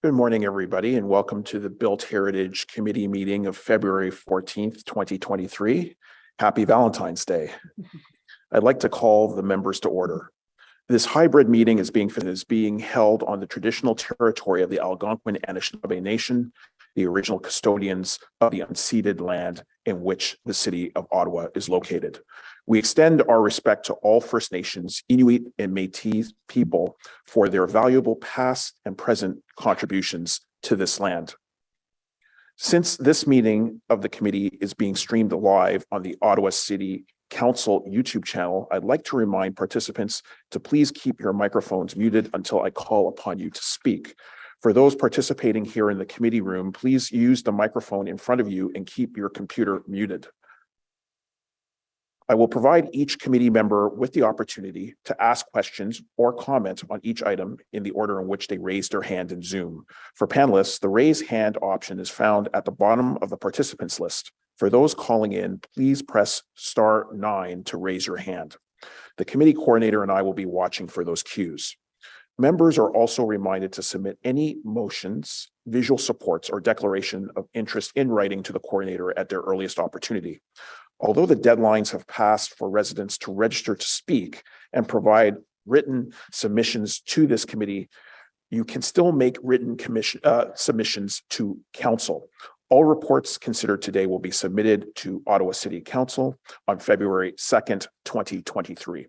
Good morning, everybody, and welcome to the Built Heritage Committee meeting of February 14th, 2023. Happy Valentine's Day. I'd like to call the members to order. This hybrid meeting is being held on the traditional territory of the Algonquin Anishinaabe Nation, the original custodians of the unceded land in which the city of Ottawa is located. We extend our respect to all First Nations, Inuit, and Métis people for their valuable past and present contributions to this land. Since this meeting of the committee is being streamed live on the Ottawa City Council YouTube channel, I'd like to remind participants to please keep your microphones muted until I call upon you to speak. For those participating here in the committee room, please use the microphone in front of you and keep your computer muted. I will provide each committee member with the opportunity to ask questions or comment on each item in the order in which they raise their hand in Zoom. For panelists, the raise hand option is found at the bottom of the participants list. For those calling in, please press *9 to raise your hand. The committee coordinator and I will be watching for those cues. Members are also reminded to submit any motions, visual supports, or declaration of interest in writing to the coordinator at their earliest opportunity. Although the deadlines have passed for residents to register to speak and provide written submissions to this committee, you can still make written submissions to council. All reports considered today will be submitted to Ottawa City Council on February 2nd, 2023.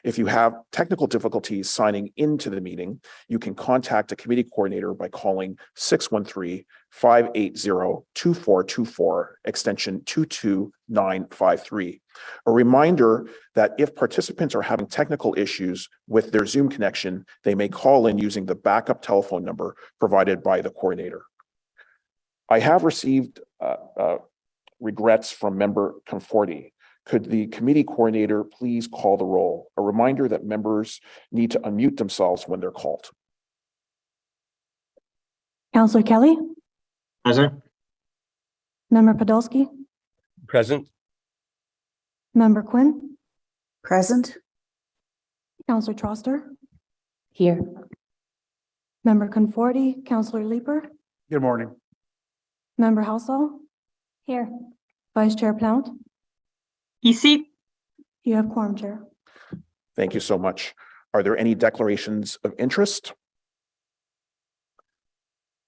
If you have technical difficulties signing into the meeting, you can contact a committee coordinator by calling 613-580-2424, extension 22953. A reminder that if participants are having technical issues with their Zoom connection, they may call in using the backup telephone number provided by the coordinator. I have received regrets from member Conforti. Could the committee coordinator please call the roll? A reminder that members need to unmute themselves when they're called. Councillor Kelly? Present. Member Podolsky? Present. Member Quinn? Present. Councillor Troster? Here. Member Conforti? Councillor Leeper? Good morning. Member Halsall? Here. Vice Chair Plount? Ici. You have quorum, Chair. Thank you so much. Are there any declarations of interest?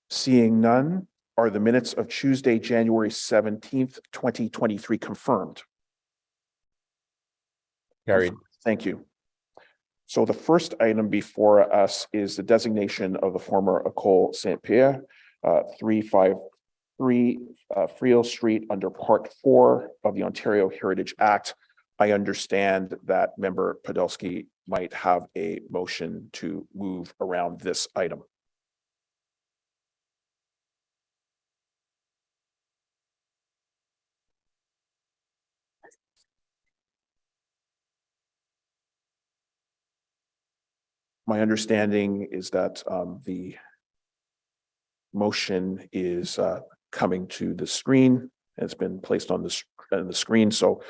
Seeing none, are the minutes of Tuesday, January 17th, 2023 confirmed? Carried. Thank you. So the first item before us is the designation of the former École Saint-Pierre, 353 Friel Street under Part 4 of the Ontario Heritage Act. I understand that Member Podolsky might have a motion to move around this item. My understanding is that the motion is coming to the screen. It's been placed on the screen. So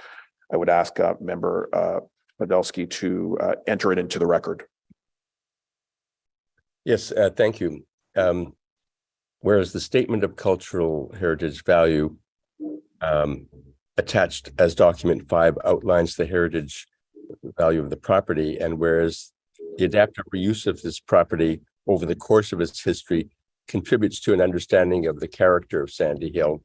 I would ask Member Podolsky to enter it into the record. Yes, thank you. Whereas the statement of cultural heritage value attached as document 5 outlines the heritage value of the property, and whereas the adaptive reuse of this property over the course of its history contributes to an understanding of the character of Sandy Hill,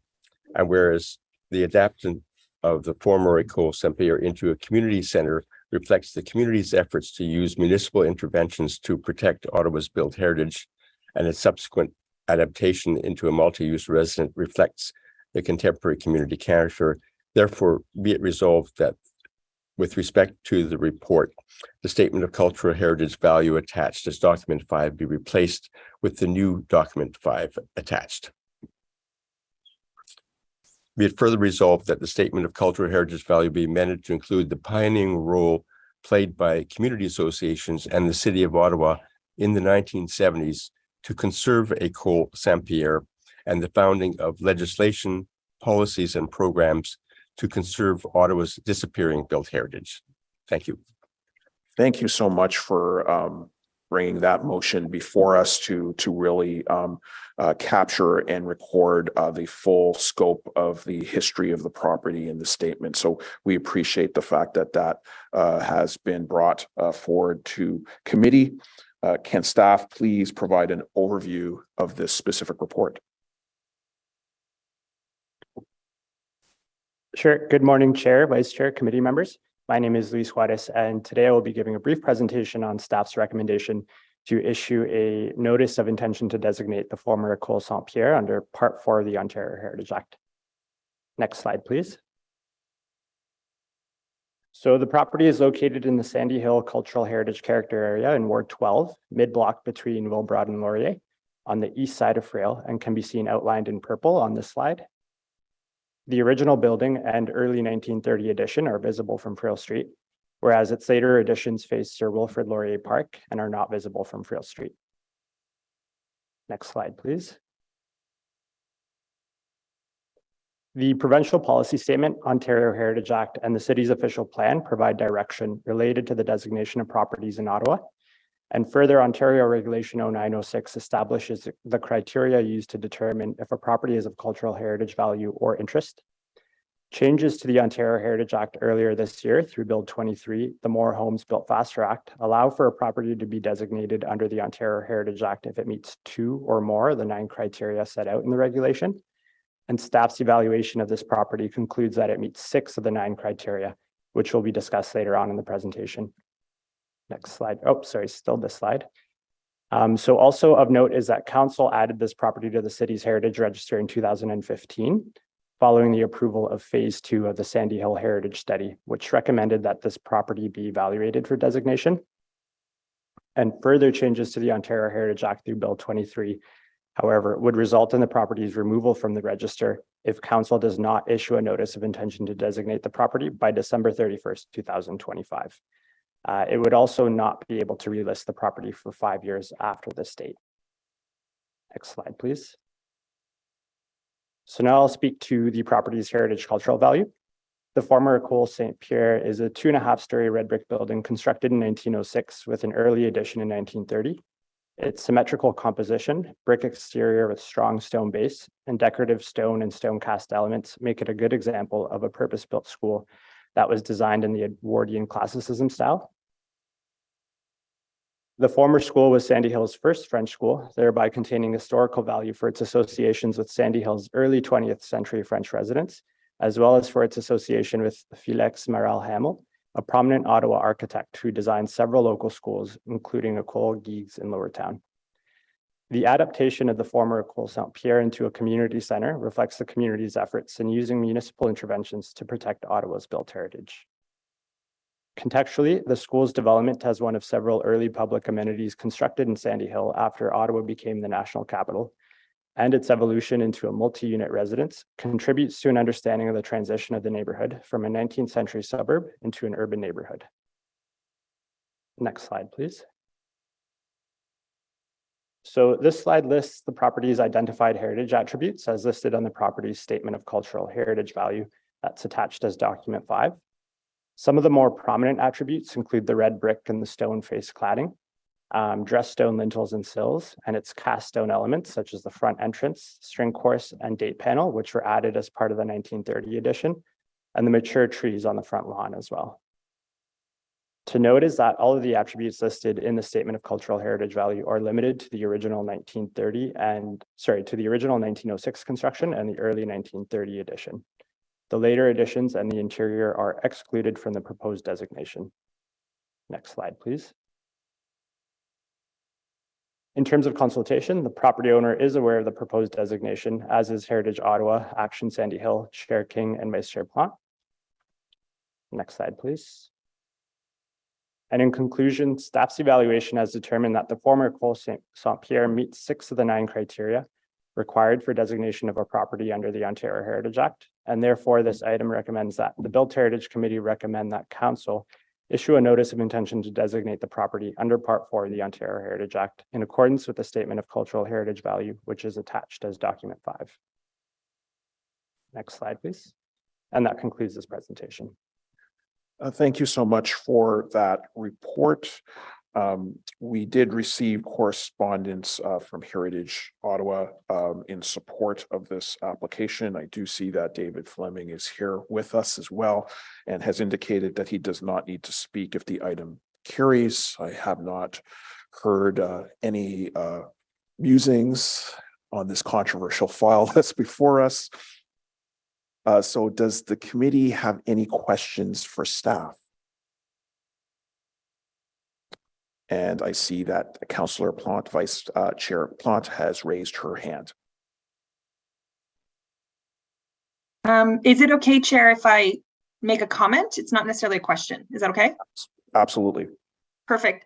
and whereas the adaptation of the former École Saint-Pierre into a community center reflects the community's efforts to use municipal interventions to protect Ottawa's built heritage, and its subsequent adaptation into a multi-use residence reflects the contemporary community character. Therefore, be it resolved that with respect to the report, the statement of cultural heritage value attached as document 5 be replaced with the new document 5 attached. Be it further resolved that the statement of cultural heritage value be amended to include the pioneering role played by community associations and the City of Ottawa in the 1970s to conserve École Saint-Pierre, and the founding of legislation, policies, and programs to conserve Ottawa's disappearing built heritage. Thank you. Thank you so much for bringing that motion before us to really capture and record the full scope of the history of the property in the statement. So we appreciate the fact that that has been brought forward to committee. Can staff please provide an overview of this specific report? Sure. Good morning, Chair, Vice Chair, committee members. My name is Luis Juarez, and today I will be giving a brief presentation on staff's recommendation to issue a notice of intention to designate the former École Saint-Pierre under Part 4 of the Ontario Heritage Act. Next slide, please. So the property is located in the Sandy Hill Cultural Heritage Character Area in Ward 12, mid-block between Wilbrod and Laurier, on the east side of Frail, and can be seen outlined in purple on this slide. The original building and early 1930 addition are visible from Frail Street, whereas its later additions face Sir Wilfrid Laurier Park and are not visible from Frail Street. Next slide, please. The Provincial Policy Statement, Ontario Heritage Act, and the city's official plan provide direction related to the designation of properties in Ottawa. And further, Ontario Regulation 0906 establishes the criteria used to determine if a property is of cultural heritage value or interest. Changes to the Ontario Heritage Act earlier this year through Bill 23, the More Homes Built Faster Act, allow for a property to be designated under the Ontario Heritage Act if it meets 2 or more of the 9 criteria set out in the regulation. And staff's evaluation of this property concludes that it meets 6 of the 9 criteria, which will be discussed later on in the presentation. Next slide. Oh, sorry, still this slide. So also of note is that council added this property to the city's heritage register in 2015, following the approval of phase 2 of the Sandy Hill Heritage Study, which recommended that this property be evaluated for designation. And further changes to the Ontario Heritage Act through Bill 23, however, would result in the property's removal from the register if council does not issue a notice of intention to designate the property by December 31st, 2025. It would also not be able to relist the property for 5 years after this date. Next slide, please. So now I'll speak to the property's heritage cultural value. The former École Saint-Pierre is a 2.5-story red brick building constructed in 1906 with an early addition in 1930. Its symmetrical composition, brick exterior with strong stone base, and decorative stone and stone cast elements make it a good example of a purpose-built school that was designed in the Edwardian classicism style. The former school was Sandy Hill's first French school, thereby containing historical value for its associations with Sandy Hill's early 20th century French residents, as well as for its association with Felix Maral Hamel, a prominent Ottawa architect who designed several local schools, including École Guigues in Lowertown. The adaptation of the former École Saint-Pierre into a community center reflects the community's efforts in using municipal interventions to protect Ottawa's built heritage. Contextually, the school's development as one of several early public amenities constructed in Sandy Hill after Ottawa became the national capital, and its evolution into a multi-unit residence contributes to an understanding of the transition of the neighborhood from a 19th century suburb into an urban neighborhood. Next slide, please. So this slide lists the property's identified heritage attributes as listed on the property's statement of cultural heritage value that's attached as document 5. Some of the more prominent attributes include the red brick and the stone face cladding, dressed stone lintels and sills, and its cast stone elements such as the front entrance, string course, and date panel, which were added as part of the 1930 edition, and the mature trees on the front lawn as well. To note is that all of the attributes listed in the Statement of Cultural Heritage Value are limited to the original 1906 construction and the early 1930 edition. The later additions and the interior are excluded from the proposed designation. Next slide, please. In terms of consultation, the property owner is aware of the proposed designation, as is Heritage Ottawa, Action Sandy Hill, Chair King, and Vice Chair Plant. Next slide, please. And in conclusion, staff's evaluation has determined that the former École Saint-Pierre meets 6 of the 9 criteria required for designation of a property under the Ontario Heritage Act, and therefore this item recommends that the Built Heritage Committee recommend that Council issue a notice of intention to designate the property under Part 4 of the Ontario Heritage Act in accordance with the Statement of Cultural Heritage Value, which is attached as document 5. Next slide, please. And that concludes this presentation. Thank you so much for that report. We did receive correspondence from Heritage Ottawa in support of this application. I do see that David Fleming is here with us as well and has indicated that he does not need to speak if the item carries. I have not heard any musings on this controversial file that's before us. So does the committee have any questions for staff? And I see that Councillor Plante, Vice Chair Plante, has raised her hand. Is it okay, Chair, if I make a comment? It's not necessarily a question. Is that okay? Absolutely. Perfect.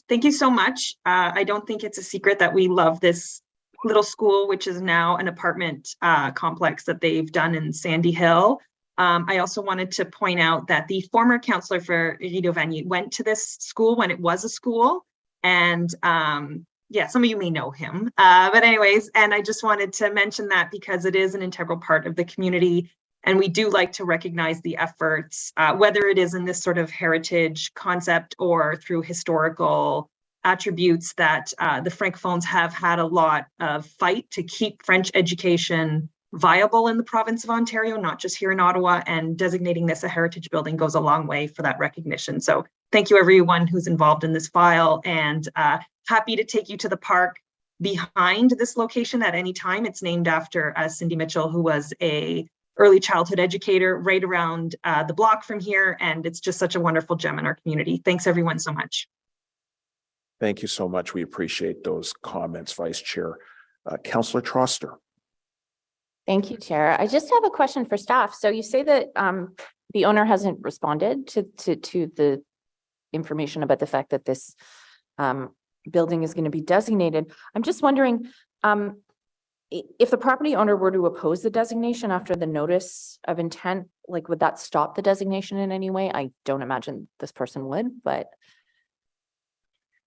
Thank you so much. I don't think it's a secret that we love this little school, which is now an apartment complex that they've done in Sandy Hill. I also wanted to point out that the former councillor for Rideau-Vanier went to this school when it was a school. And yeah, some of you may know him. But anyways, and I just wanted to mention that because it is an integral part of the community. And we do like to recognize the efforts, whether it is in this sort of heritage concept or through historical attributes that the Francophones have had a lot of fight to keep French education viable in the province of Ontario, not just here in Ottawa, and designating this a heritage building goes a long way for that recognition. So thank you everyone who's involved in this file, and happy to take you to the park behind this location at any time. It's named after Cindy Mitchell, who was a early childhood educator right around the block from here, and it's just such a wonderful gem in our community. Thanks everyone so much. Thank you so much. We appreciate those comments, Vice Chair. Councillor Troster. Thank you, Chair. I just have a question for staff. So you say that the owner hasn't responded to the information about the fact that this building is going to be designated. I'm just wondering if the property owner were to oppose the designation after the notice of intent, like would that stop the designation in any way? I don't imagine this person would, but.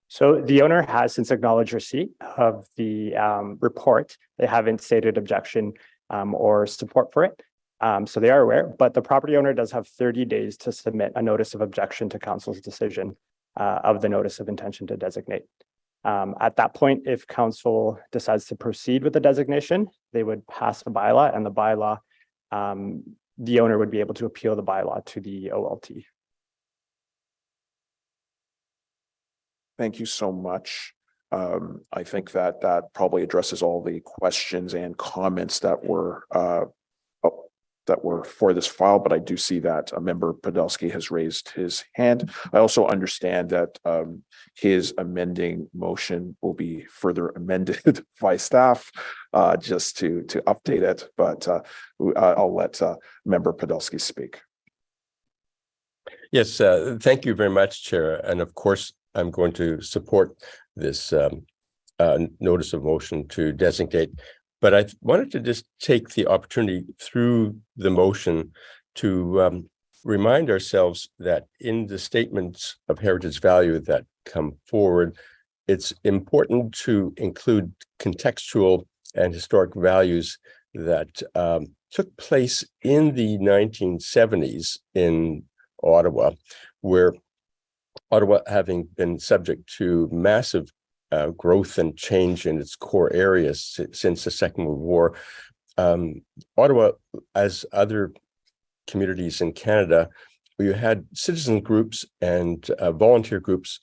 So the owner has since acknowledged receipt of the report. They haven't stated objection or support for it. So they are aware, but the property owner does have 30 days to submit a notice of objection to council's decision of the notice of intention to designate. At that point, if council decides to proceed with the designation, they would pass a bylaw, and the bylaw, the owner would be able to appeal the bylaw to the OLT. Thank you so much. I think that probably addresses all the questions and comments that were for this file, but I do see that Member Podolsky has raised his hand. I also understand that his amending motion will be further amended by staff just to update it, but I'll let Member Podolsky speak. Yes, thank you very much, Chair. And of course, I'm going to support this notice of motion to designate. But I wanted to just take the opportunity through the motion to remind ourselves that in the statements of heritage value that come forward, it's important to include contextual and historic values that took place in the 1970s in Ottawa, where Ottawa, having been subject to massive growth and change in its core areas since the Second World War, Ottawa, as other communities in Canada, you had citizen groups and volunteer groups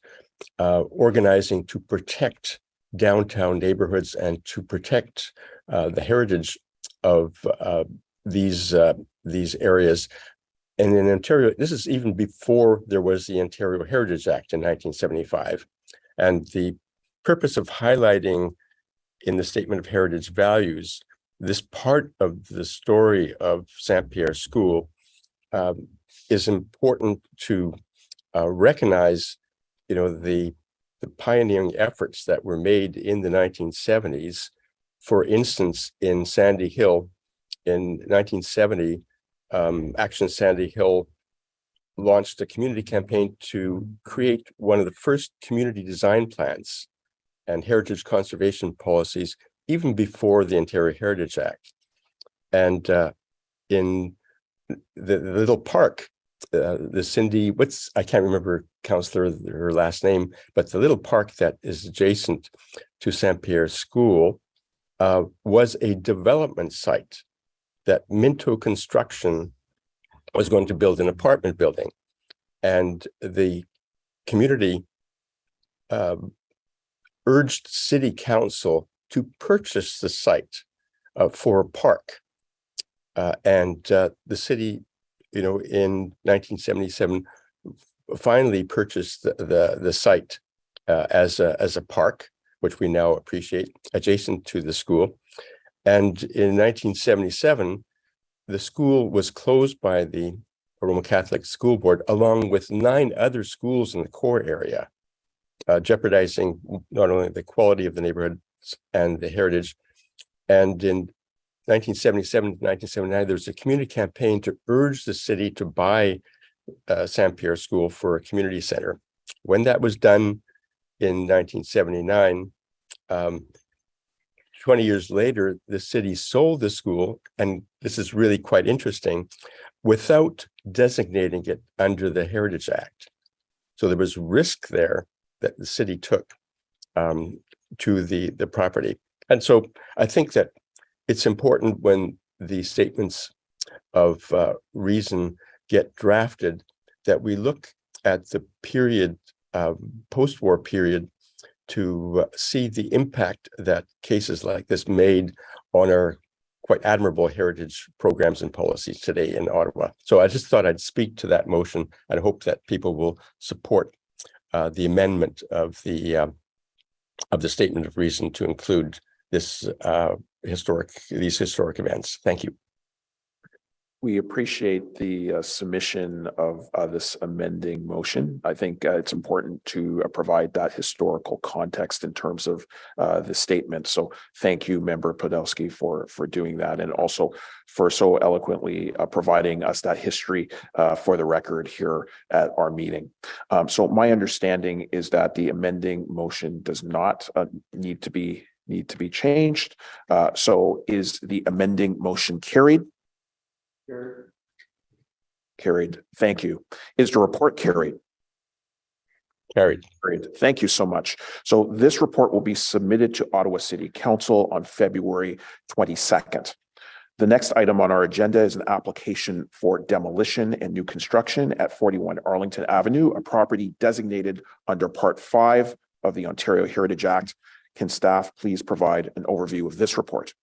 organizing to protect downtown neighborhoods and to protect the heritage of these areas. And in Ontario, this is even before there was the Ontario Heritage Act in 1975. And the purpose of highlighting in the Statement of Heritage Values this part of the story of Saint-Pierre School is important to recognize, the pioneering efforts that were made in the 1970s. For instance, in Sandy Hill in 1970, Action Sandy Hill launched a community campaign to create one of the first community design plans and heritage conservation policies, even before the Ontario Heritage Act. And in the little park the Cindy, I can't remember Councillor, her last name, but the little park that is adjacent to St. Pierre School was a development site that Minto Construction was going to build an apartment building. And the community urged City Council to purchase the site for a park. And the city, in 1977, finally purchased the site as a park, which we now appreciate, adjacent to the school. And in 1977, the school was closed by the Roman Catholic School Board, along with 9 other schools in the core area, jeopardizing not only the quality of the neighborhoods and the heritage. And in 1977 to 1979, there was a community campaign to urge the city to buy St. Pierre School for a community center. When that was done in 1979, 20 years later, the city sold the school, and this is really quite interesting, without designating it under the Heritage Act. So there was risk there that the city took to the property. And so I think that it's important when the statements of reason get drafted that we look at the period, post-war period, to see the impact that cases like this made on our quite admirable heritage programs and policies today in Ottawa. So I just thought I'd speak to that motion and hope that people will support the amendment of the statement of reason to include this these historic events. Thank you. We appreciate the submission of this amending motion. I think it's important to provide that historical context in terms of the statement. So thank you, Member Podolsky, for doing that, and also for so eloquently providing us that history for the record here at our meeting. So my understanding is that the amending motion does not need to be changed. So is the amending motion carried? Carried. Thank you. Is the report carried? Carried. Carried. Thank you so much. So this report will be submitted to Ottawa City Council on February 22nd. The next item on our agenda is an application for demolition and new construction at 41 Arlington Avenue, a property designated under Part 5 of the Ontario Heritage Act. Can staff please provide an overview of this report?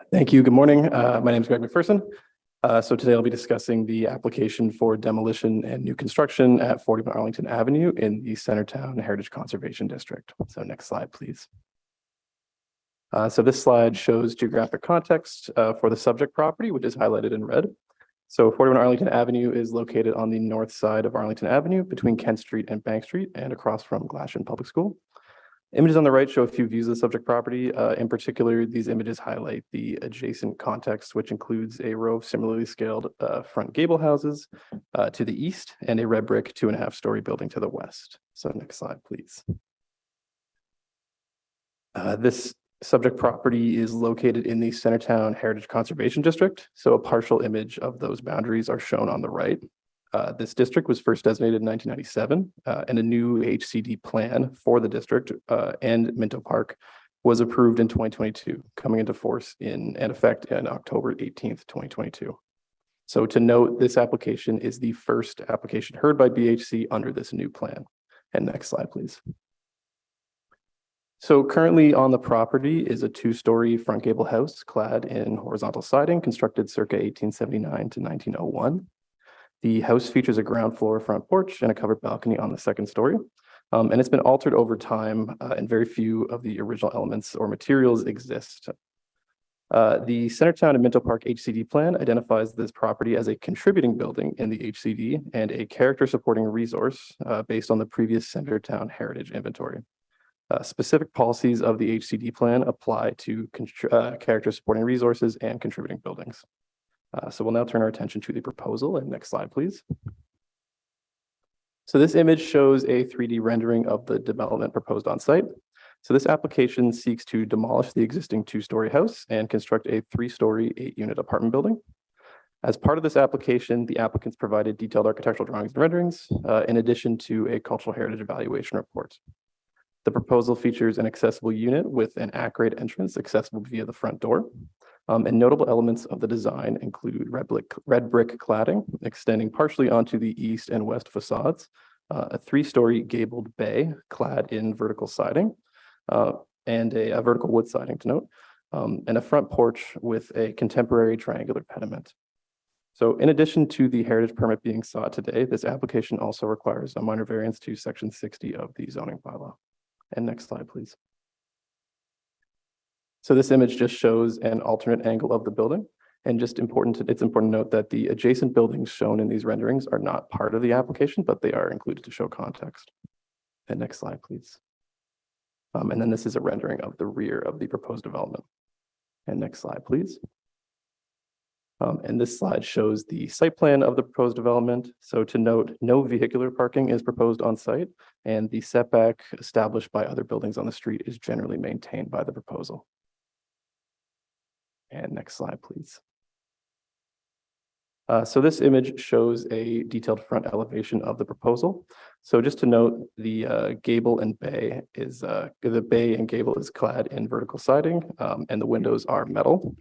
Thank you. Good morning. My name is Greg McPherson. So today I'll be discussing the application for demolition and new construction at 41 Arlington Avenue in the Centertown Heritage Conservation District. So next slide, please. So this slide shows geographic context for the subject property, which is highlighted in red. So 41 Arlington Avenue is located on the north side of Arlington Avenue between Kent Street and Bank Street and across from Glashan Public School. Images on the right show a few views of the subject property. In particular, these images highlight the adjacent context, which includes a row of similarly scaled front gable houses to the east and a red brick 2.5-story building to the west. So next slide, please. This subject property is located in the Centertown Heritage Conservation District. So a partial image of those boundaries are shown on the right. This district was first designated in 1997, and a new HCD plan for the district and Minto Park was approved in 2022, coming into force and effect on October 18th, 2022. So to note, this application is the first application heard by BHC under this new plan. And next slide, please. So currently on the property is a 2-story front gable house clad in horizontal siding constructed circa 1879 to 1901. The house features a ground floor front porch and a covered balcony on the 2nd story. And it's been altered over time, and very few of the original elements or materials exist. The Centertown and Minto Park HCD plan identifies this property as a contributing building in the HCD and a character supporting resource based on the previous Centertown Heritage Inventory. Specific policies of the HCD plan apply to character supporting resources and contributing buildings. So we'll now turn our attention to the proposal, and next slide, please. So this image shows a 3D rendering of the development proposed on site. So this application seeks to demolish the existing 2-story house and construct a 3-story 8-unit apartment building. As part of this application, the applicants provided detailed architectural drawings and renderings, in addition to a cultural heritage evaluation report. The proposal features an accessible unit with an at-grade entrance accessible via the front door. And notable elements of the design include red brick cladding extending partially onto the east and west facades, a 3-story gabled bay clad in vertical siding, and a vertical wood siding to note, and a front porch with a contemporary triangular pediment. So in addition to the heritage permit being sought today, this application also requires a minor variance to section 60 of the zoning bylaw. And next slide, please. So this image just shows an alternate angle of the building. And just it's important to note that the adjacent buildings shown in these renderings are not part of the application, but they are included to show context. And next slide, please. And then this is a rendering of the rear of the proposed development. And next slide, please. And this slide shows the site plan of the proposed development. So to note, no vehicular parking is proposed on site, and the setback established by other buildings on the street is generally maintained by the proposal. And next slide, please. So this image shows a detailed front elevation of the proposal. So just to note, the gable and bay is the bay and gable is clad in vertical siding, and the windows are metal.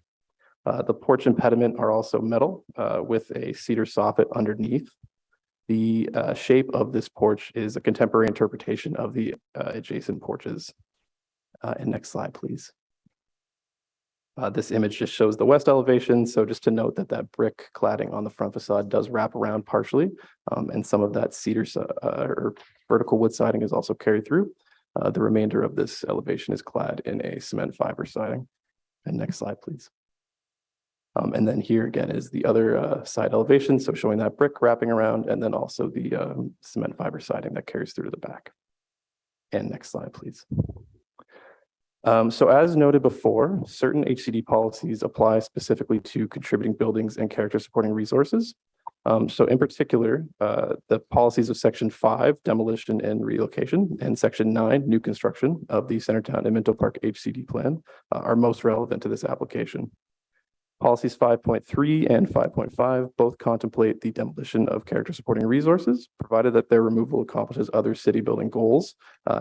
The porch and pediment are also metal with a cedar soffit underneath. The shape of this porch is a contemporary interpretation of the adjacent porches. And next slide, please. This image just shows the west elevation. So just to note that brick cladding on the front facade does wrap around partially, and some of that cedar or vertical wood siding is also carried through. The remainder of this elevation is clad in a cement fiber siding. And next slide, please. And then here again is the other side elevation. So showing that brick wrapping around, and then also the cement fiber siding that carries through to the back. And next slide, please. So as noted before, certain HCD policies apply specifically to contributing buildings and character supporting resources. So in particular, the policies of Section 5, demolition and relocation, and Section 9, new construction of the Centertown and Minto Park HCD plan are most relevant to this application. Policies 5.3 and 5.5 both contemplate the demolition of character supporting resources, provided that their removal accomplishes other city building goals,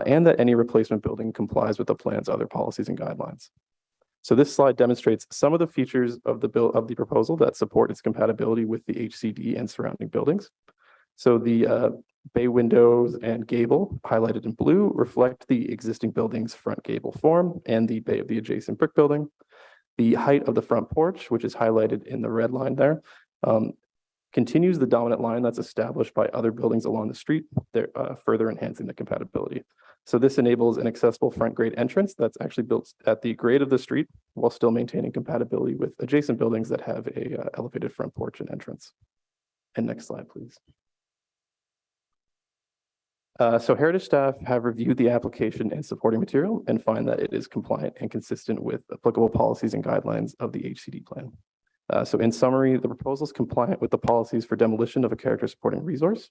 and that any replacement building complies with the plan's other policies and guidelines. So this slide demonstrates some of the features of the proposal that support its compatibility with the HCD and surrounding buildings. So the bay windows and gable highlighted in blue reflect the existing building's front gable form and the bay of the adjacent brick building. The height of the front porch, which is highlighted in the red line there, continues the dominant line that's established by other buildings along the street, further enhancing the compatibility. So this enables an accessible front grade entrance that's actually built at the grade of the street while still maintaining compatibility with adjacent buildings that have a elevated front porch and entrance. And next slide, please. So Heritage staff have reviewed the application and supporting material and find that it is compliant and consistent with applicable policies and guidelines of the HCD plan. So in summary, the proposal is compliant with the policies for demolition of a character supporting resource.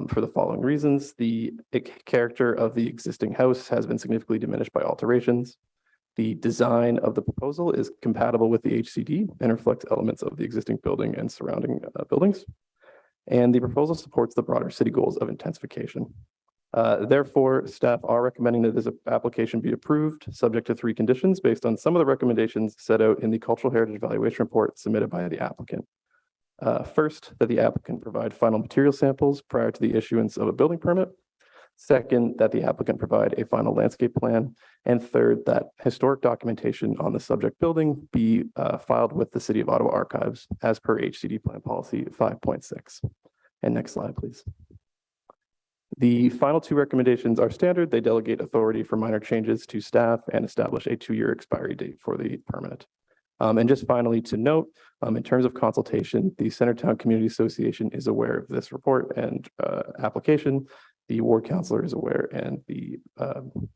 For the following reasons: the character of the existing house has been significantly diminished by alterations. The design of the proposal is compatible with the HCD and reflects elements of the existing building and surrounding buildings. And the proposal supports the broader city goals of intensification. Therefore, staff are recommending that this application be approved, subject to 3 conditions based on some of the recommendations set out in the Cultural Heritage Evaluation Report submitted by the applicant. First, that the applicant provide final material samples prior to the issuance of a building permit. Second, that the applicant provide a final landscape plan. And third, that historic documentation on the subject building be filed with the City of Ottawa Archives as per HCD Plan Policy 5.6. And next slide, please. The final 2 recommendations are standard. They delegate authority for minor changes to staff and establish a 2-year expiry date for the permit. And just finally to note, in terms of consultation, the Centertown Community Association is aware of this report and application, The ward councillor is aware, and the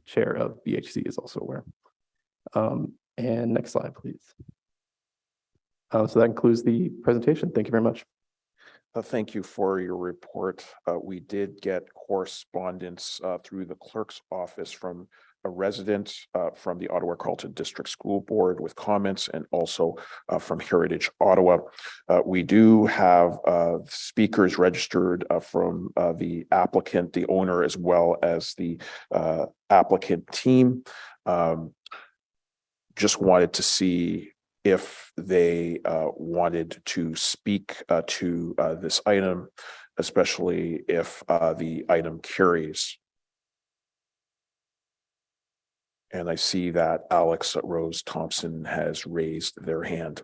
chair of BHC is also aware. And next slide, please. So that concludes the presentation. Thank you very much. Thank you for your report. We did get correspondence through the clerk's office from a resident from the Ottawa Carleton District School Board with comments, and also from Heritage Ottawa. We do have speakers registered from the applicant, the owner, as well as the applicant team. Just wanted to see if they wanted to speak to this item, especially if the item carries. And I see that Alex Rose Thompson has raised their hand.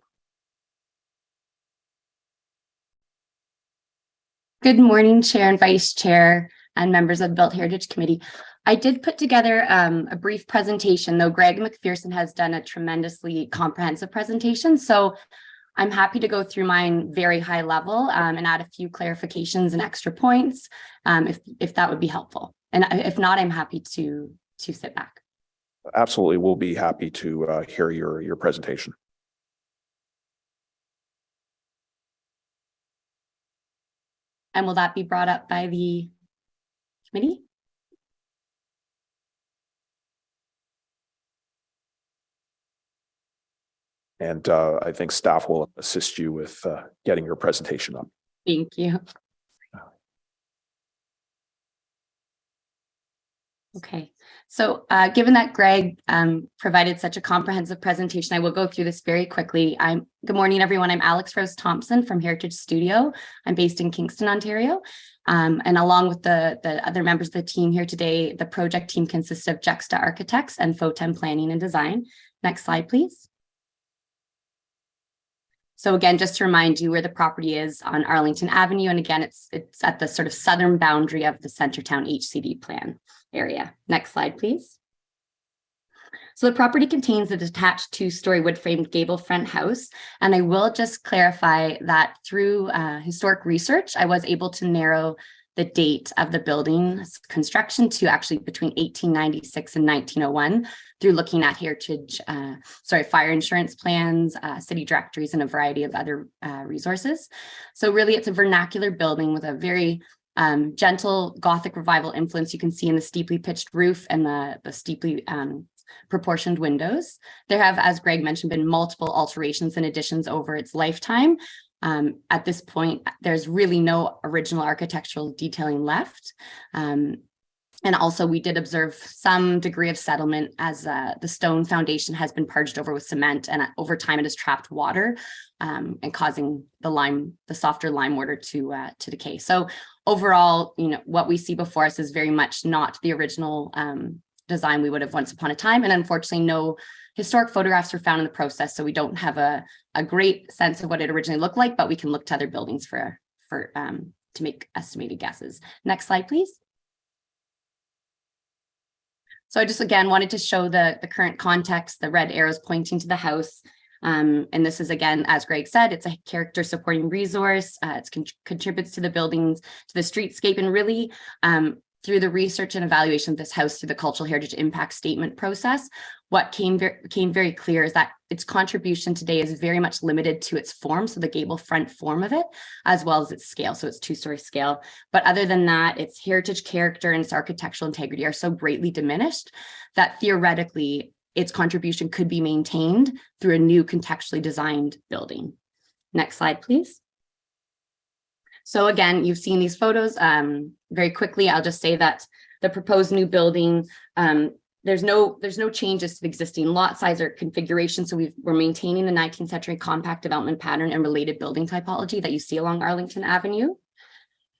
Good morning, Chair and Vice Chair and members of the Built Heritage Committee. I did put together a brief presentation, though Greg McPherson has done a tremendously comprehensive presentation. So I'm happy to go through mine very high level and add a few clarifications and extra points if that would be helpful. And if not, I'm happy to sit back. Absolutely, we'll be happy to hear your presentation. And will that be brought up by the committee? And I think staff will assist you with getting your presentation up. Thank you. Okay, so given that Greg provided such a comprehensive presentation, I will go through this very quickly. Good morning, everyone. I'm Alex Rose Thompson from Heritage Studio. I'm based in Kingston, Ontario. And along with the other members of the team here today, the project team consists of Juxta Architects and Photem Planning and Design. Next slide, please. So again, just to remind you where the property is on Arlington Avenue. And again, it's at the sort of southern boundary of the Centertown HCD plan area. Next slide, please. So the property contains a detached two-story wood-framed gable front house. And I will just clarify that through historic research, I was able to narrow the date of the building's construction to actually between 1896 and 1901 through looking at fire insurance plans, city directories, and a variety of other resources. So really it's a vernacular building with a very gentle Gothic revival influence. You can see in the steeply pitched roof and the steeply proportioned windows. There have, as Greg mentioned, been multiple alterations and additions over its lifetime. At this point, there's really no original architectural detailing left. And also we did observe some degree of settlement as the stone foundation has been purged over with cement, and over time it has trapped water and causing the softer lime mortar to decay. So overall, what we see before us is very much not the original design we would have once upon a time. And unfortunately, no historic photographs were found in the process. So we don't have a great sense of what it originally looked like, but we can look to other buildings to make estimated guesses. Next slide, please. So I just, again, wanted to show the current context, the red arrows pointing to the house. And this is, again, as Greg said, it's a character supporting resource. It contributes to the buildings, to the streetscape, and really through the research and evaluation of this house through the cultural heritage impact statement process, what became very clear is that its contribution today is very much limited to its form, so the gable front form of it, as well as its scale, so its two-story scale. But other than that, its heritage character and its architectural integrity are so greatly diminished that theoretically its contribution could be maintained through a new contextually designed building. Next slide, please. So again, you've seen these photos. Very quickly, I'll just say that the proposed new building, there's no changes to the existing lot size or configuration. So we're maintaining the 19th century compact development pattern and related building typology that you see along Arlington Avenue.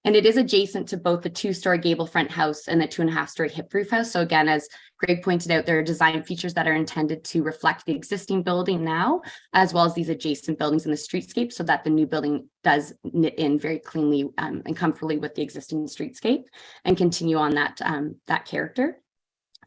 And it is adjacent to both the two-story gable front house and the 2.5-story hip roof house. So again, as Greg pointed out, there are design features that are intended to reflect the existing building now, as well as these adjacent buildings in the streetscape, so that the new building does knit in very cleanly and comfortably with the existing streetscape and continue on that character.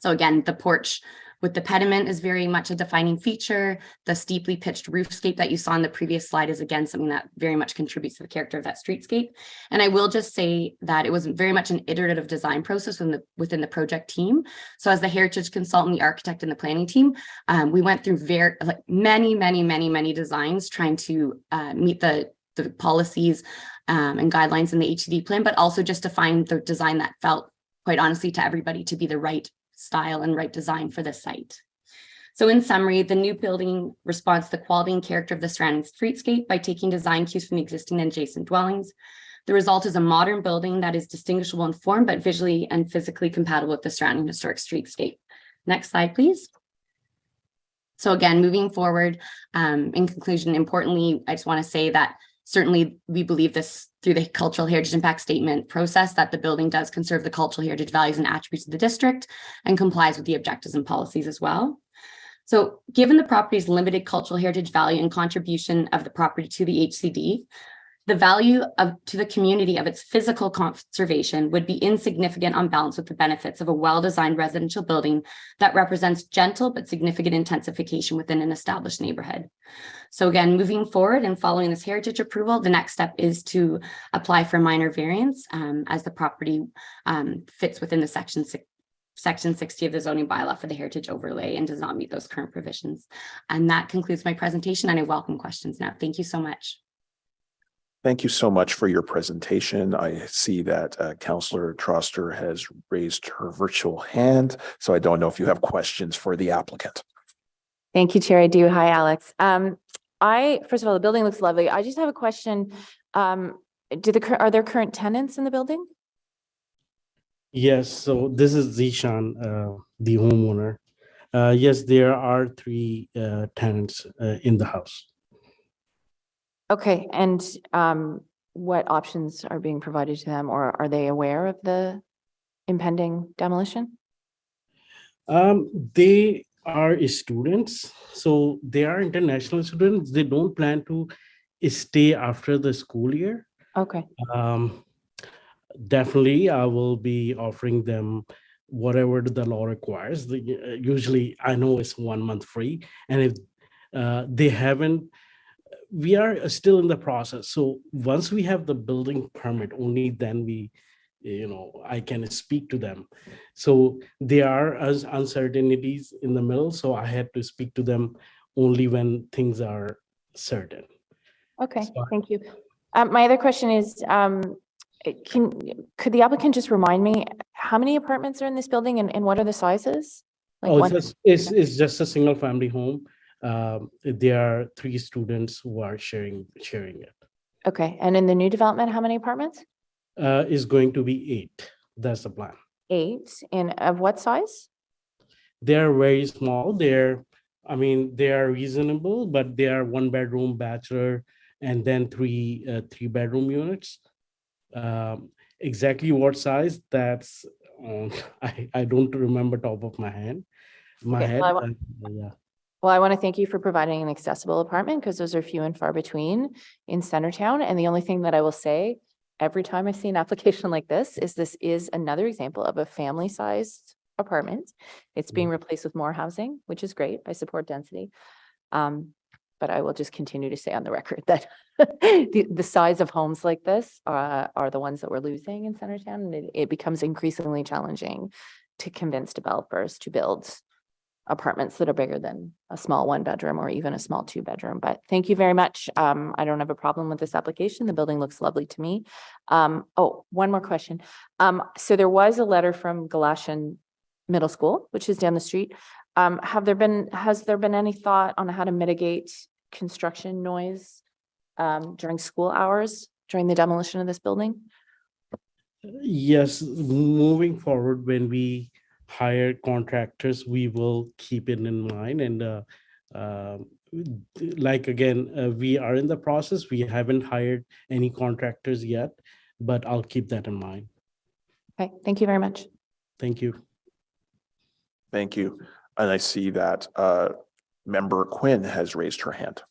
So again, the porch with the pediment is very much a defining feature. The steeply pitched roofscape that you saw in the previous slide is again something that very much contributes to the character of that streetscape. And I will just say that it was very much an iterative design process within the project team. So as the heritage consultant, the architect, and the planning team, we went through many designs trying to meet the policies and guidelines in the HCD plan, but also just to find the design that felt, quite honestly, to everybody to be the right style and right design for the site. So in summary, the new building responds to the quality and character of the surrounding streetscape by taking design cues from the existing and adjacent dwellings. The result is a modern building that is distinguishable in form, but visually and physically compatible with the surrounding historic streetscape. Next slide, please. So again, moving forward, in conclusion, importantly, I just want to say that certainly we believe this through the cultural heritage impact statement process, that the building does conserve the cultural heritage values and attributes of the district and complies with the objectives and policies as well. So given the property's limited cultural heritage value and contribution of the property to the HCD, the value to the community of its physical conservation would be insignificant on balance with the benefits of a well-designed residential building that represents gentle but significant intensification within an established neighborhood. So again, moving forward and following this heritage approval, the next step is to apply for minor variance as the property fits within the section 60 of the zoning bylaw for the heritage overlay and does not meet those current provisions. And that concludes my presentation, and I welcome questions now. Thank you so much. Thank you so much for your presentation. I see that Councillor Troster has raised her virtual hand, so I don't know if you have questions for the applicant. Thank you, Chair. I do. Hi, Alex. First of all, the building looks lovely. I just have a question. Are there current tenants in the building? Yes, so this is Zishan, the homeowner. Yes, there are 3 tenants in the house. Okay, and what options are being provided to them, or are they aware of the impending demolition? They are students, so they are international students. They don't plan to stay after the school year. Okay. Definitely, I will be offering them whatever the law requires. Usually, I know it's 1 month free, and if they haven't, we are still in the process. So once we have the building permit, only then I can speak to them. So there are uncertainties in the middle. So I had to speak to them only when things are certain. Okay, So, thank you. My other question is, could the applicant just remind me how many apartments are in this building and what are the sizes? It's just a single family home. There are 3 students who are sharing it. Okay, and in the new development, how many apartments? Is going to be 8. That's the plan. 8, and of what size? They're very small. They are reasonable, but they are 1 bedroom bachelor and then 3 3-bedroom units. Exactly what size? That's I don't remember top of my head. Yeah. Well, I want to thank you for providing an accessible apartment, because those are few and far between in Centertown. And the only thing that I will say every time I see an application like this is another example of a family-sized apartment. It's being replaced with more housing, which is great. I support density. But I will just continue to say on the record that the size of homes like this are the ones that we're losing in Centertown. And it becomes increasingly challenging to convince developers to build apartments that are bigger than a small 1-bedroom or even a small 2-bedroom. But thank you very much. I don't have a problem with this application. The building looks lovely to me. One more question. So there was a letter from Galashan Middle School, which is down the street. Has there been any thought on how to mitigate construction noise during school hours during the demolition of this building? Yes, moving forward, when we hire contractors, we will keep it in mind. And we are in the process. We haven't hired any contractors yet, but I'll keep that in mind. Okay, thank you very much. Thank you. Thank you. And I see that Member Quinn has raised her hand.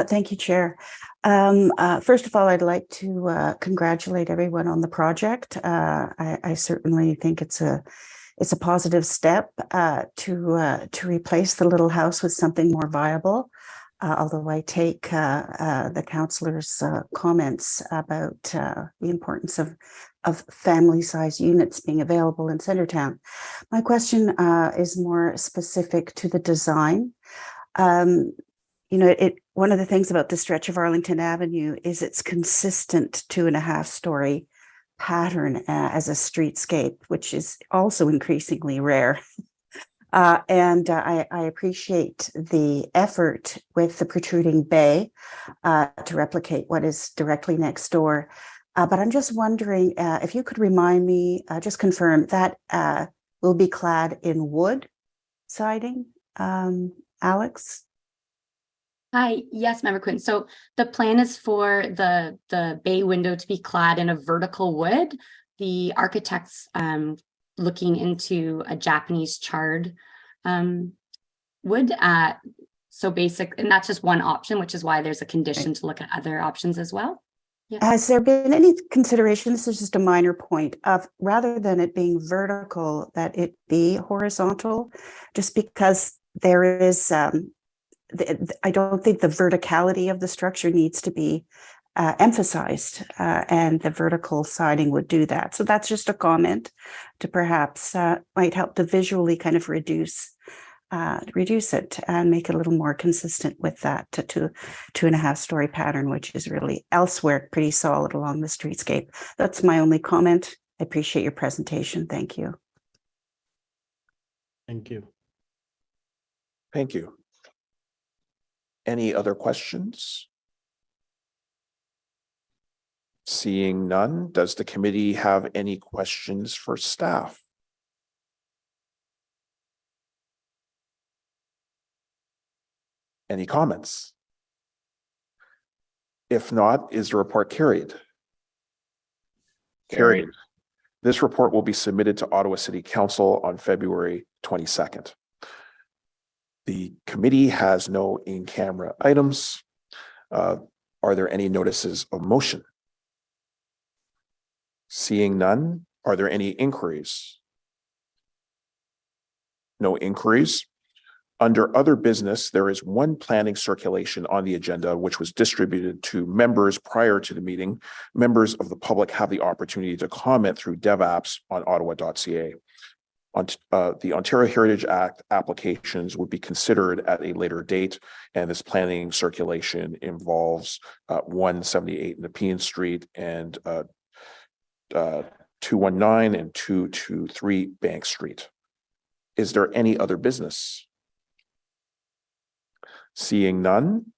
Thank you, Chair. First of all, I'd like to congratulate everyone on the project. I certainly think it's it's a positive step to replace the little house with something more viable. Although I take the councillor's comments about the importance of family-sized units being available in Centertown. My question is more specific to the design. One of the things about the stretch of Arlington Avenue is its consistent 2.5-story pattern as a streetscape, which is also increasingly rare. And I appreciate the effort with the protruding bay to replicate what is directly next door. But I'm just wondering if you could remind me, just confirm that will be clad in wood siding, Alex? Hi, yes, Member Quinn. So the plan is for the bay window to be clad in a vertical wood. The architect's looking into a Japanese charred wood. So basic, and that's just one option, which is why there's a condition to look at other options as well. Yeah. Has there been any consideration, this is just a minor point, of rather than it being vertical, that it be horizontal, just because there is, I don't think the verticality of the structure needs to be emphasized, and the vertical siding would do that. So that's just a comment to perhaps might help to visually kind of reduce it and make it a little more consistent with that 2.5-story pattern, which is really elsewhere pretty solid along the streetscape. That's my only comment. I appreciate your presentation. Thank you. Thank you. Thank you. Any other questions? Seeing none, does the committee have any questions for staff? Any comments? If not, is the report carried? Carried. This report will be submitted to Ottawa City Council on February 22nd. The committee has no in-camera items. Are there any notices of motion? Seeing none, are there any inquiries? No inquiries. Under other business, there is one planning circulation on the agenda, which was distributed to members prior to the meeting. Members of the public have the opportunity to comment through DevApps on ottawa.ca. The Ontario Heritage Act applications would be considered at a later date, and this planning circulation involves 178 Nepean Street and 219 and 223 Bank Street. Is there any other business? Seeing none,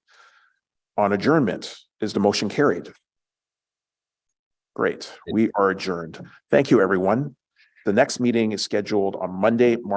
on adjournment, is the motion carried? Great, we are adjourned. Thank you, everyone. The next meeting is scheduled on Monday, March